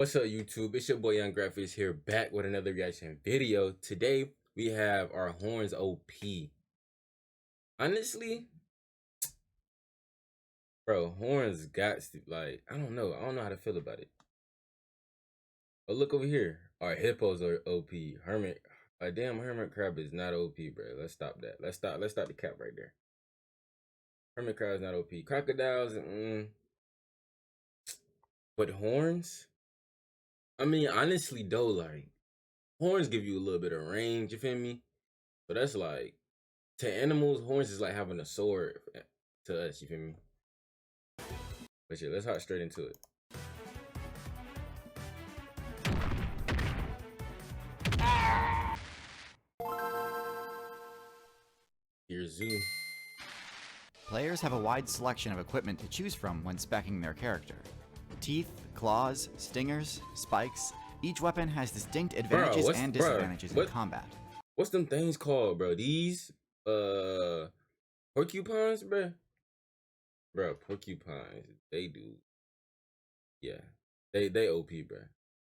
What's up, YouTube? It's your boy YoungGraphikz here, back with another reaction video. Today we have our horns OP. Honestly, bro, horns got to, like, I don't know how to feel about it. But look over here, our hippos are OP. A damn hermit crab is not OP, bro. Let's stop that. Let's stop the cap right there. Hermit crab is not OP. Crocodiles, but horns. I mean, honestly though, like, horns give you a little bit of range. You feel me? So that's like, to animals, horns is like having a sword to us, you feel me? But yeah, let's hop straight into it. Here's Zoo. Players have a wide selection of equipment to choose from when speccing their character. Teeth, claws, stingers, spikes, each weapon has distinct advantages and disadvantages in combat. What's them things called, bro? These, porcupines, bro? Bro, porcupines, they do. Yeah, they OP, bro.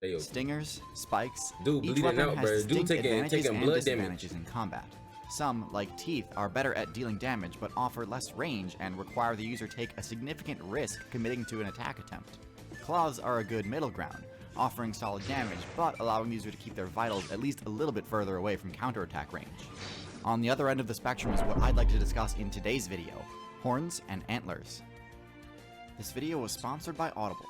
They OP. Stingers, spikes, dude, each weapon out, has bro. distinct Dude, advantages taking and blood disadvantages damage in combat. Some, like teeth, are better at dealing damage but offer less range and require the user take a significant risk committing to an attack attempt. Claws are a good middle ground, offering solid damage but allowing the user to keep their vitals at least a little bit further away from counterattack range. On the other end of the spectrum is what I'd like to discuss in today's video: horns and antlers. This video was sponsored by Audible.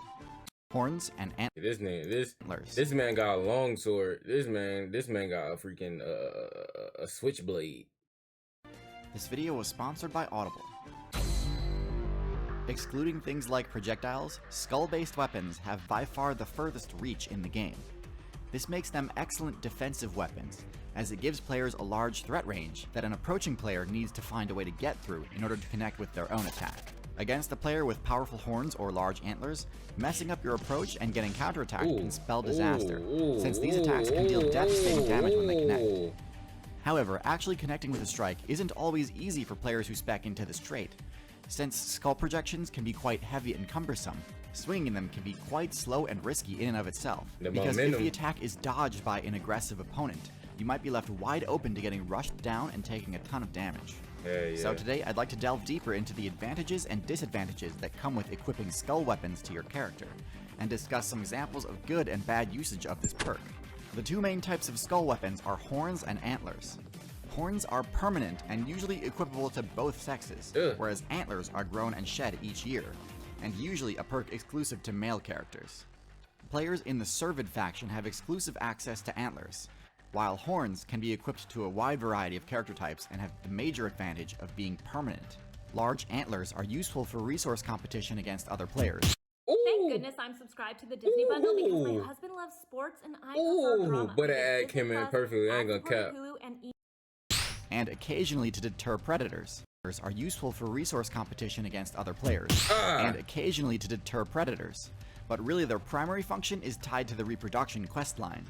Horns and antlers. This man got a long sword. This man got a freaking a switchblade. This video was sponsored by Audible. Excluding things like projectiles, skull-based weapons have by far the furthest reach in the game. This makes them excellent defensive weapons, as it gives players a large threat range that an approaching player needs to find a way to get through in order to connect with their own attack. Against a player with powerful horns or large antlers, messing up your approach and getting counterattacked can spell disaster, since these attacks can deal devastating damage when they connect. However, actually connecting with a strike isn't always easy for players who spec into this trait. Since skull projections can be quite heavy and cumbersome, swinging them can be quite slow and risky in and of itself, because if the attack is dodged by an aggressive opponent, you might be left wide open to getting rushed down and taking a ton of damage. So today, I'd like to delve deeper into the advantages and disadvantages that come with equipping skull weapons to your character, and discuss some examples of good and bad usage of this perk. The two main types of skull weapons are horns and antlers. Horns are permanent and usually equipable to both sexes, whereas antlers are grown and shed each year, and usually a perk exclusive to male characters. Players in the Servid faction have exclusive access to antlers, while horns can be equipped to a wide variety of character types and have the major advantage of being permanent. Large antlers are useful for resource competition against other players. Thank goodness I'm subscribed to the Disney bundle because my husband loves sports and I prefer drama. But that ad came in perfectly. I ain't gonna cap. And occasionally to deter predators. Are useful for resource competition against other players. And occasionally to deter predators. But really their primary function is tied to the reproduction questline.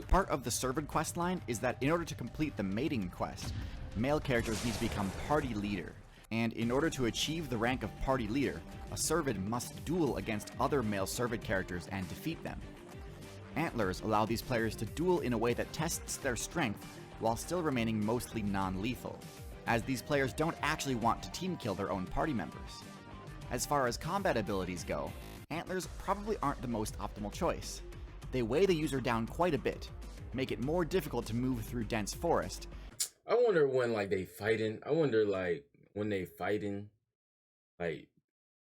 Part of the Servid questline is that in order to complete the mating quest, male characters need to become party leader. And in order to achieve the rank of party leader, a Servid must duel against other male Servid characters and defeat them. Antlers allow these players to duel in a way that tests their strength while still remaining mostly non-lethal, as these players don't actually want to team kill their own party members. As far as combat abilities go, antlers probably aren't the most optimal choice. They weigh the user down quite a bit, make it more difficult to move through dense forest. I wonder when they fighting. I wonder when they fighting, like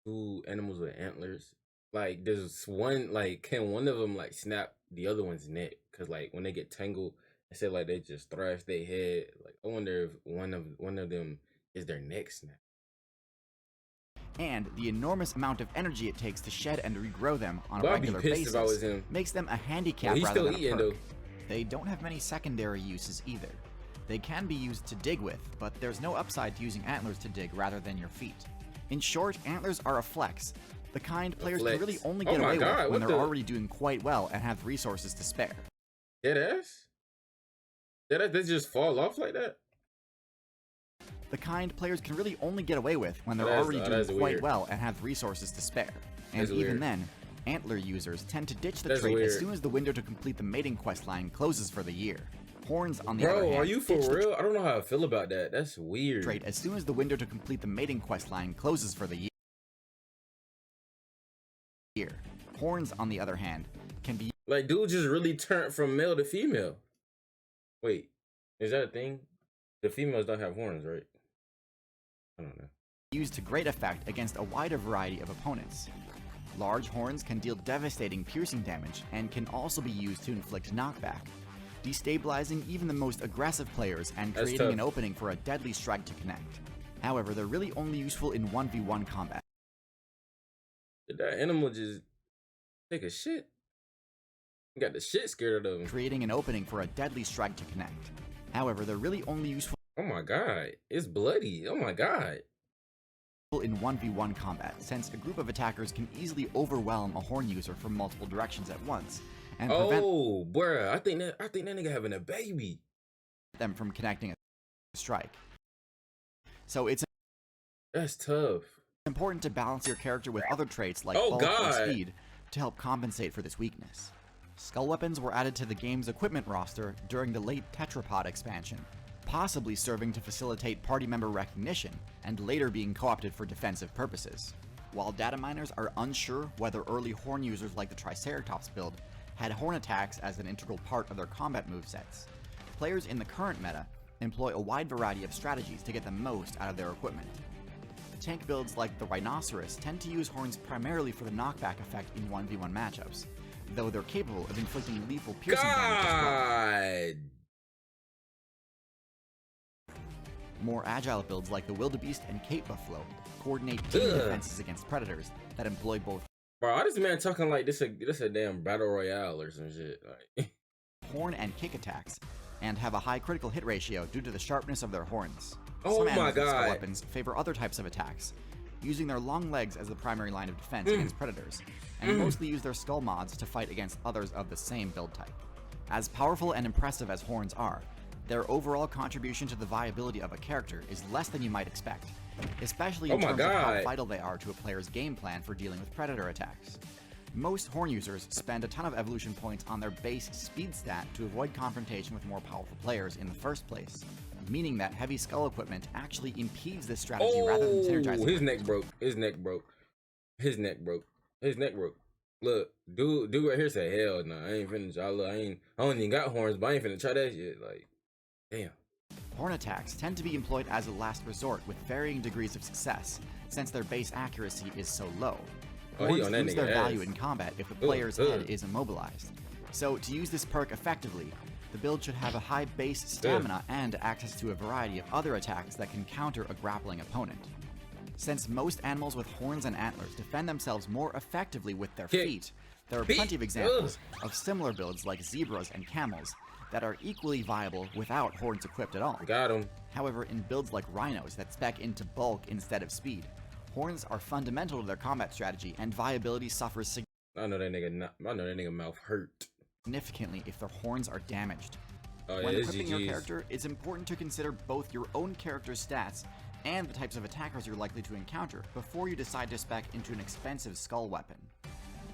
two animals with antlers. Like there's one, can one of them snap the other one's neck? Cause when they get tangled, I said they just thrash their head. I wonder if one of them is their neck snap. And the enormous amount of energy it takes to shed and regrow them on a regular basis makes them a handicap rather than a perk. They don't have many secondary uses either. They can be used to dig with, but there's no upside to using antlers to dig rather than your feet. In short, antlers are a flex, the kind players can really only get away with when they're already doing quite well and have resources to spare. Deadass? They just fall off like that? The kind players can really only get away with when they're already doing quite well and have resources to spare. And even then, Antler users tend to ditch the That's trait weird. as soon as the window to complete the mating quest line closes for the year. Horns, on the other Bro, hand, are you for ditch the real? I don't know how I feel about that. That's weird. trait as soon as the window to complete the mating quest line closes for the year. Horns, on the other hand, can be Like, dude just really turned from male to female. Wait, is that a thing? The females don't have horns, right? I don't know. used to great effect against a wider variety of opponents. Large horns can deal devastating piercing damage and can also be used to inflict knockback, destabilizing even the most aggressive players and That's creating tough. an opening for a deadly strike to connect. However, they're really only useful in 1v1 combat. Did that animal just take a shit? Got the shit scared of him. Creating an opening for a deadly strike to connect. However, they're really only useful Oh my god, it's bloody. Oh my god. in 1v1 combat, since a group of attackers can easily overwhelm a horn user from multiple directions at once, and prevent Oh, bruh, I think that nigga having a baby. them from connecting a strike. So it's That's tough. important to balance your character with other traits like Oh, bulk or God. speed to help compensate for this weakness. Skull weapons were added to the game's equipment roster during the late Tetrapod expansion, possibly serving to facilitate party member recognition and later being co-opted for defensive purposes. While data miners are unsure whether early horn users like the Triceratops build had horn attacks as an integral part of their combat movesets, players in the current meta employ a wide variety of strategies to get the most out of their equipment. Tank builds like the Rhinoceros tend to use horns primarily for the knockback effect in 1v1 matchups, though they're capable of inflicting lethal piercing damage as well. God. More agile builds like the Wildebeest and Cape Buffalo coordinate team Ugh. defenses against predators that employ both Bro, why this man talking like this a damn battle royale or some shit? Like, horn and kick attacks, and have a high critical hit ratio due to the sharpness of their horns. Oh Some my animals with skull God. weapons favor other types of attacks, using their long legs as the primary line of defense against predators, and mostly use their skull mods to fight against others of the same build type. As powerful and impressive as horns are, their overall contribution to the viability of a character is less than you might expect, especially in Oh my terms of how God. vital they are to a player's game plan for dealing with predator attacks. Most horn users spend a ton of evolution points on their base speed stat to avoid confrontation with more powerful players in the first place, meaning that heavy skull equipment actually impedes this strategy rather than synergizing. his neck broke. His neck broke. His neck broke. His neck broke. Look, dude right here say, hell no, I ain't finna try. Look, I don't even got horns, but I ain't finna try that shit. Like, damn. Horn attacks tend to be employed as a last resort with varying degrees of success, since their base accuracy is so low. Oh, he Horns on that lose nigga their ass. value in combat if the player's head is immobilized. So to use this perk effectively, the build should have a high base stamina and access to a variety of other attacks that can counter a grappling opponent. Since most animals with horns and antlers defend themselves more effectively with their Kick. feet, there are Feet. plenty of examples of similar builds like zebras and camels that are equally viable without horns equipped at all. Got him. However, in builds like rhinos that spec into bulk instead of speed, horns are fundamental to their combat strategy and viability suffers I know that nigga mouth hurt. significantly if their horns are damaged. Oh, When yeah, it's equipping your GG's. character, it's important to consider both your own character's stats and the types of attackers you're likely to encounter before you decide to spec into an expensive skull weapon.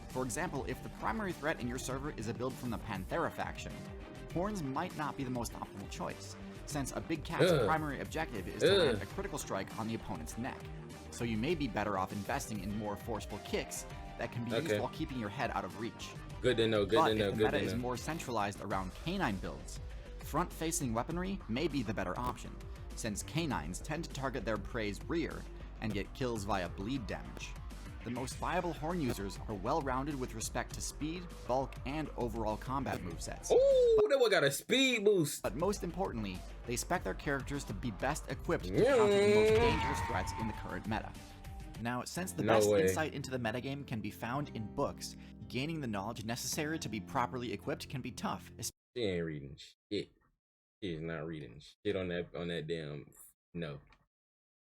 For example, if the primary threat in your server is a build from the Panthera faction, horns might not be the most optimal choice, since a big cat's primary objective is to land a critical strike on the opponent's neck. So you may be better off investing in more forceful kicks that can be used while keeping your head out of reach. Good to know, good But to know, if the good meta to is know. more centralized around canine builds, front-facing weaponry may be the better option, since canines tend to target their prey's rear and get kills via bleed damage. The most viable horn users are well-rounded with respect to speed, bulk, and overall combat movesets. Ooh, that one got a speed boost. But most importantly, they spec their characters to be best equipped to counter the most dangerous threats in the current meta. Now, since the best insight into the metagame can be found in books, gaining the knowledge necessary to be properly equipped can be tough, She ain't reading shit. She is not reading shit on that damn. No.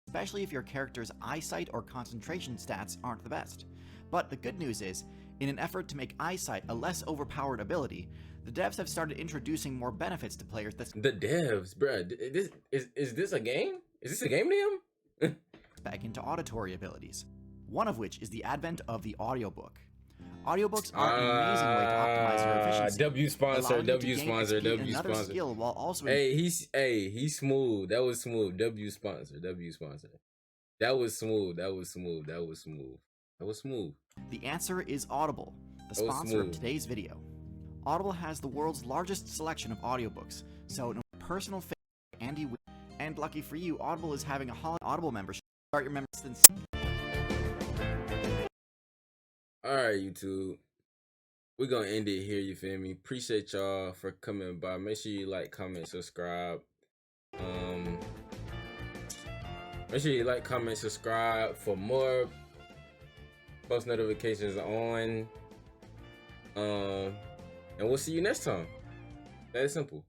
especially if your character's eyesight or concentration stats aren't the best. But the good news is, in an effort to make eyesight a less overpowered ability, the devs have started introducing more benefits to players that The devs, bruh. Is this a game? Is this a game to him? spec into auditory abilities, one of which is the advent of the audiobook. Audiobooks are an amazing way to optimize your efficiency. W sponsor, allowing you to W gain sponsor, XP in W another sponsor. skill while also He's smooth. That was smooth. W sponsor, W sponsor. That was smooth. That was smooth. That was smooth. That was smooth. The answer is Audible, the That was sponsor of smooth. today's video. Audible has the world's largest selection of audiobooks, so no personal favorite Andy Wi- and lucky for you, Audible is having a Audible membership. Start your membership. Alright, YouTube. We're gonna end it here, you feel me? Appreciate y'all for coming by. Make sure you like, comment, subscribe. Make sure you like, comment, subscribe for more post notifications on. And we'll see you next time. That is simple.